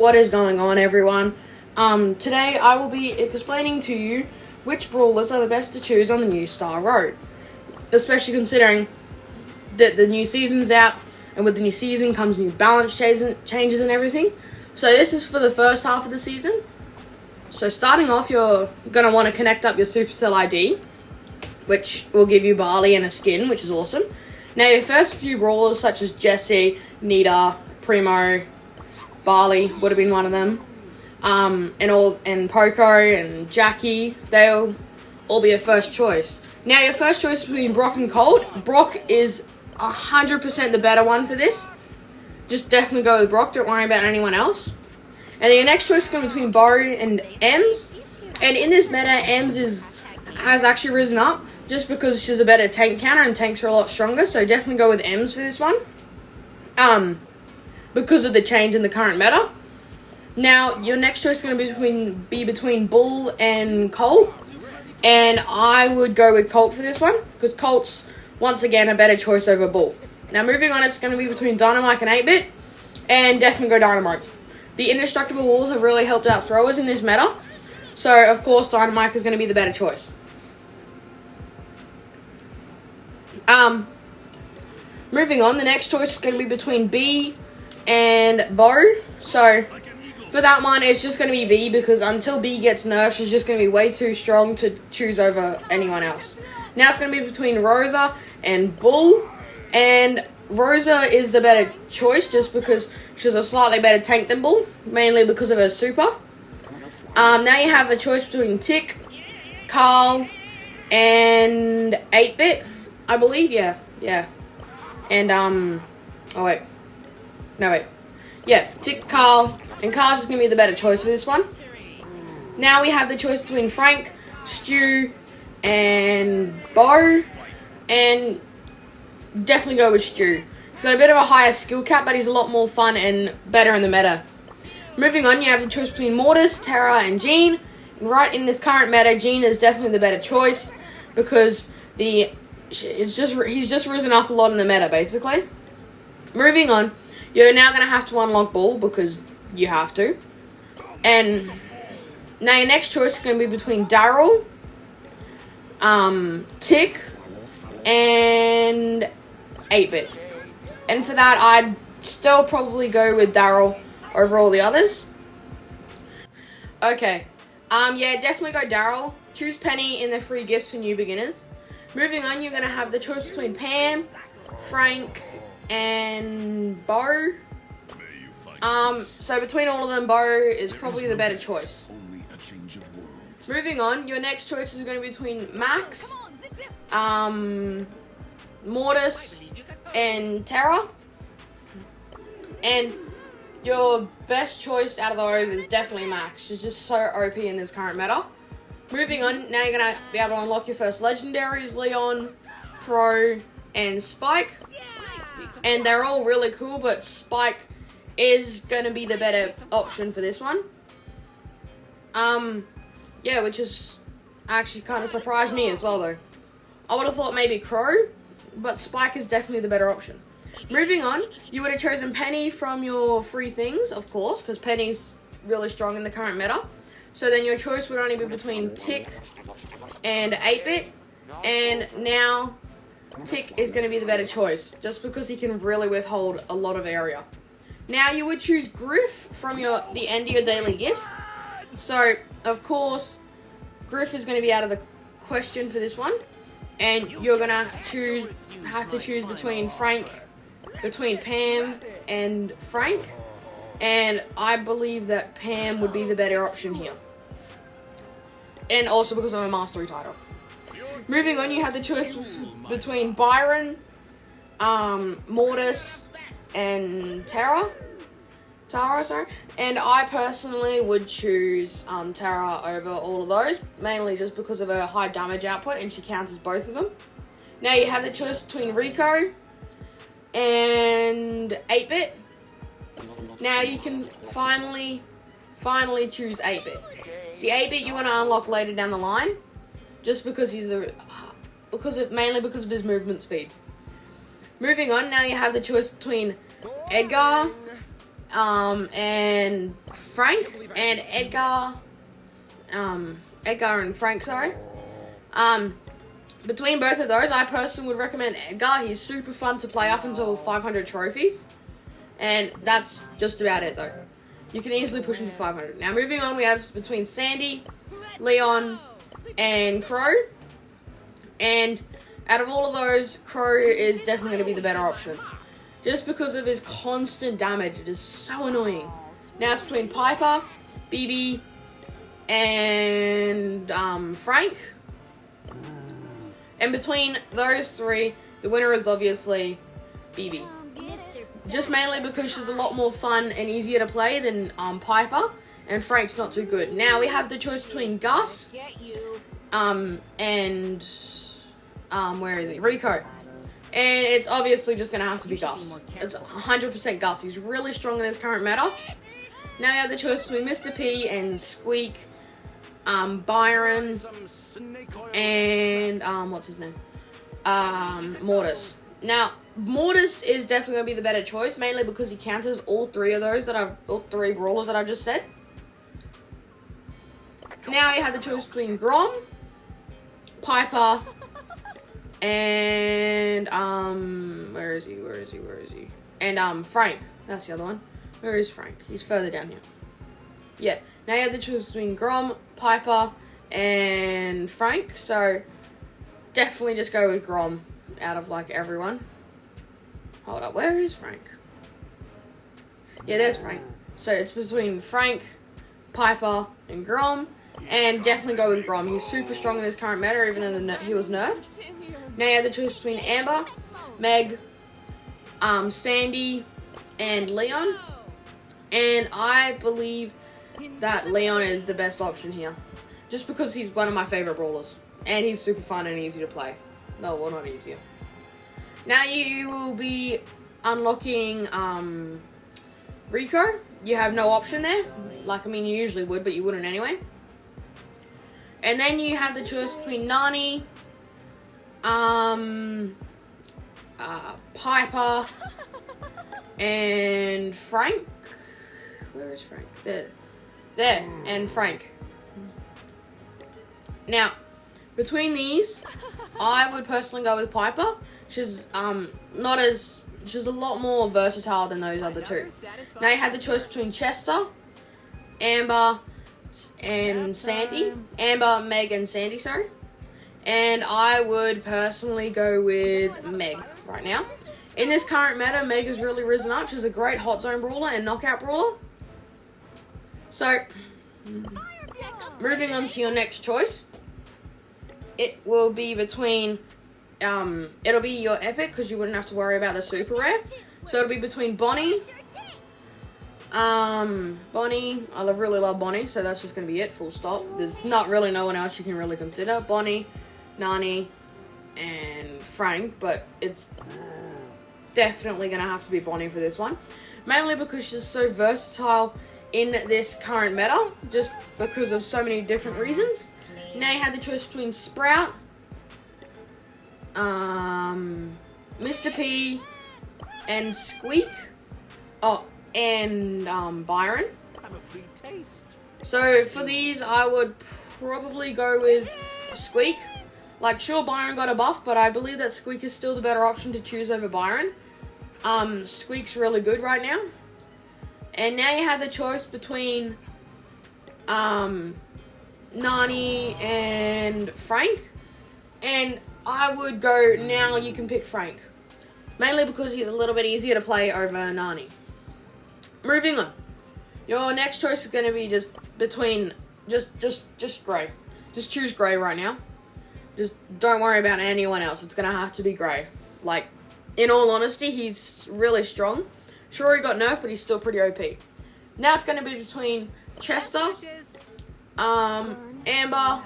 What is going on, everyone? Today I will be explaining to you which brawlers are the best to choose on the new Starr Road. Especially considering that the new season's out, and with the new season comes new balance changes and everything. So this is for the first half of the season. So starting off, you're going to want to connect up your Supercell ID, which will give you Barley and a skin, which is awesome. Now your first few brawlers such as Jesse, Nita, Primo, Barley would have been one of them, and Poco and Jackie, they'll all be your first choice. Now your first choice is between Brock and Colt. Brock is 100% the better one for this. Just definitely go with Brock, don't worry about anyone else. And then your next choice is going between Bo and Ems. And in this meta, Ems has actually risen up just because she's a better tank counter and tanks are a lot stronger. So definitely go with Ems for this one. Because of the change in the current meta. Now, your next choice is going to be between Bull and Colt. And I would go with Colt for this one, because Colt's, once again, a better choice over Bull. Now, moving on, it's going to be between Dynamite and 8-Bit. And definitely go Dynamite. The indestructible walls have really helped out throwers in this meta. So, of course, Dynamite is going to be the better choice. Moving on, the next choice is going to be between B and Bo. So for that one, it's just going to be B, because until B gets nerfed, she's just going to be way too strong to choose over anyone else. Now it's going to be between Rosa and Bull, and Rosa is the better choice just because she's a slightly better tank than Bull, mainly because of her super. Now you have a choice between Tick, Carl, and 8-Bit, I believe, yeah. And, Tick, Carl, and Carl's just going to be the better choice for this one. Now we have the choice between Frank, Stu, and Bo, and definitely go with Stu. He's got a bit of a higher skill cap, but he's a lot more fun and better in the meta. Moving on, you have the choice between Mortis, Terra, and Jean. And right in this current meta, Jean is definitely the better choice, because he's just risen up a lot in the meta, basically. Moving on, you're now going to have to unlock Bull, because you have to. And now your next choice is going to be between Daryl, Tick, and 8-Bit. And for that, I'd still probably go with Daryl over all the others. Okay. Definitely go Daryl. Choose Penny in the free gifts for new beginners. Moving on, you're going to have the choice between Pam, Frank, and Bo. So between all of them, Bo is probably the better choice. Moving on, your next choice is going to be between Max, Mortis, and Terra. And your best choice out of those is definitely Max. She's just so OP in this current meta. Moving on, now you're going to be able to unlock your first legendary, Leon, Crow, and Spike. And they're all really cool, but Spike is going to be the better option for this one. Which is actually kind of surprised me as well, though. I would have thought maybe Crow, but Spike is definitely the better option. Moving on, you would have chosen Penny from your free things, of course, because Penny's really strong in the current meta. So then your choice would only be between Tick and 8-Bit, and now Tick is going to be the better choice, just because he can really withhold a lot of area. Now you would choose Griff from the end of your daily gifts. So, of course, Griff is going to be out of the question for this one, and you're going to have to choose between Pam and Frank. And I believe that Pam would be the better option here. And also because of a mastery title. Moving on, you have the choice between Byron, Mortis, and Terra. And I personally would choose Terra over all of those, mainly just because of her high damage output, and she counters both of them. Now you have the choice between Rico and 8-Bit. Now you can finally choose 8-Bit. See, 8-Bit you want to unlock later down the line, just because mainly because of his movement speed. Moving on, now you have the choice between Edgar, and Frank, and Edgar, Edgar and Frank, sorry. Between both of those, I personally would recommend Edgar. He's super fun to play up until 500 trophies. And that's just about it, though. You can easily push him to 500. Now, moving on, we have between Sandy, Leon, and Crow. And out of all of those, Crow is definitely going to be the better option. Just because of his constant damage. It is so annoying. Now it's between Piper, BB, and Frank. And between those three, the winner is obviously BB. Just mainly because she's a lot more fun and easier to play than Piper, and Frank's not too good. Now we have the choice between Gus and where is he? Rico. And it's obviously just going to have to be Gus. It's 100% Gus. He's really strong in this current meta. Now we have the choice between Mr. P and Squeak, Byron, and what's his name? Mortis. Now, Mortis is definitely going to be the better choice, mainly because he counters all three brawlers that I've just said. Now you have the choice between Grom, Piper, and where is he? And Frank. That's the other one. Where is Frank? He's further down here. Yeah. Now you have the choice between Grom, Piper, and Frank. So definitely just go with Grom out of like everyone. Hold up, where is Frank? Yeah, there's Frank. So it's between Frank, Piper, and Grom. And definitely go with Grom. He's super strong in this current meta, even though he was nerfed. Now you have the choice between Amber, Meg, Sandy, and Leon. And I believe that Leon is the best option here. Just because he's one of my favorite brawlers. And he's super fun and easy to play. No, well, not easier. Now you will be unlocking Rico. You have no option there. Like, I mean, you usually would, but you wouldn't anyway. And then you have the choice between Nani, Piper, and Frank. Where is Frank? There, and Frank. Now, between these, I would personally go with Piper. She's she's a lot more versatile than those other two. Now you have the choice between Chester, Amber, and Sandy. Amber, Meg, and Sandy, sorry. And I would personally go with Meg right now. In this current meta, Meg has really risen up. She's a great hot zone brawler and knockout brawler. So, moving on to your next choice. It will be between, it'll be your epic because you wouldn't have to worry about the super rare. So it'll be between Bonnie, Bonnie, I really love Bonnie, so that's just going to be it, full stop. There's not really no one else you can really consider. Bonnie, Nani, and Frank, but it's definitely going to have to be Bonnie for this one. Mainly because she's so versatile in this current meta, just because of so many different reasons. Now you have the choice between Sprout, Mr. P, and Squeak. Oh, and Byron. Have a free taste. So for these, I would probably go with Squeak. Like, sure, Byron got a buff, but I believe that Squeak is still the better option to choose over Byron. Squeak's really good right now. And now you have the choice between Nani and Frank. And I would go, now you can pick Frank. Mainly because he's a little bit easier to play over Nani. Moving on. Your next choice is going to be just between, just Grey. Just choose Grey right now. Just don't worry about anyone else. It's going to have to be Grey. Like, in all honesty, he's really strong. Sure, he got nerfed, but he's still pretty OP. Now it's going to be between Chester, Amber,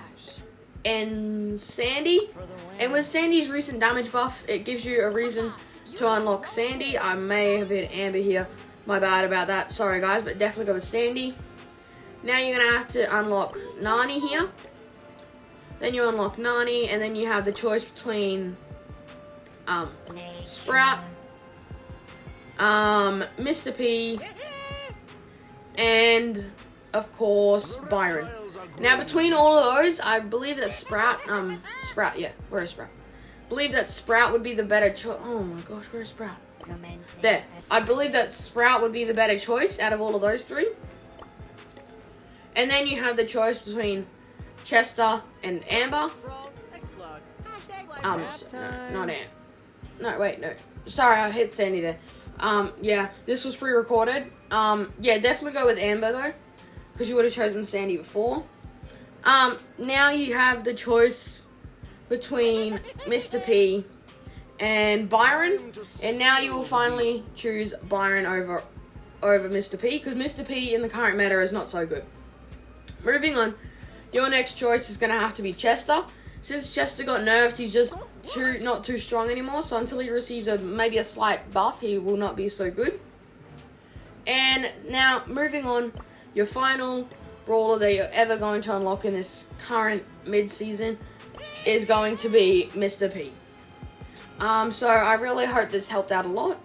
and Sandy. And with Sandy's recent damage buff, it gives you a reason to unlock Sandy. I may have hit Amber here. My bad about that. Sorry, guys, but definitely go with Sandy. Now you're going to have to unlock Nani here. Then you unlock Nani, and then you have the choice between Sprout, Mr. P, and of course Byron. Now between all of those, I believe that Sprout, yeah, where is Sprout? I believe that Sprout would be the better choice. Oh my gosh, where is Sprout? There. I believe that Sprout would be the better choice out of all of those three. And then you have the choice between Chester and Amber. No, not Amber. No, wait, no. Sorry, I hit Sandy there. Yeah, this was pre-recorded. Yeah, definitely go with Amber though, because you would have chosen Sandy before. Now you have the choice between Mr. P and Byron, and now you will finally choose Byron over Mr. P, because Mr. P in the current meta is not so good. Moving on, your next choice is going to have to be Chester. Since Chester got nerfed, he's just not too strong anymore, so until he receives maybe a slight buff, he will not be so good. And now, moving on, your final brawler that you're ever going to unlock in this current mid-season is going to be Mr. P. So I really hope this helped out a lot.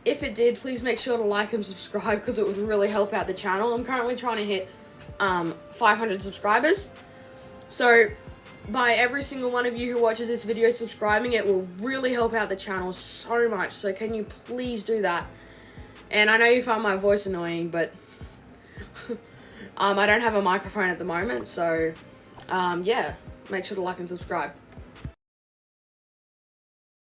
If it did, please make sure to like and subscribe, because it would really help out the channel. I'm currently trying to hit 500 subscribers. So by every single one of you who watches this video subscribing, it will really help out the channel so much. So can you please do that? And I know you found my voice annoying, but I don't have a microphone at the moment, so yeah, make sure to like and subscribe.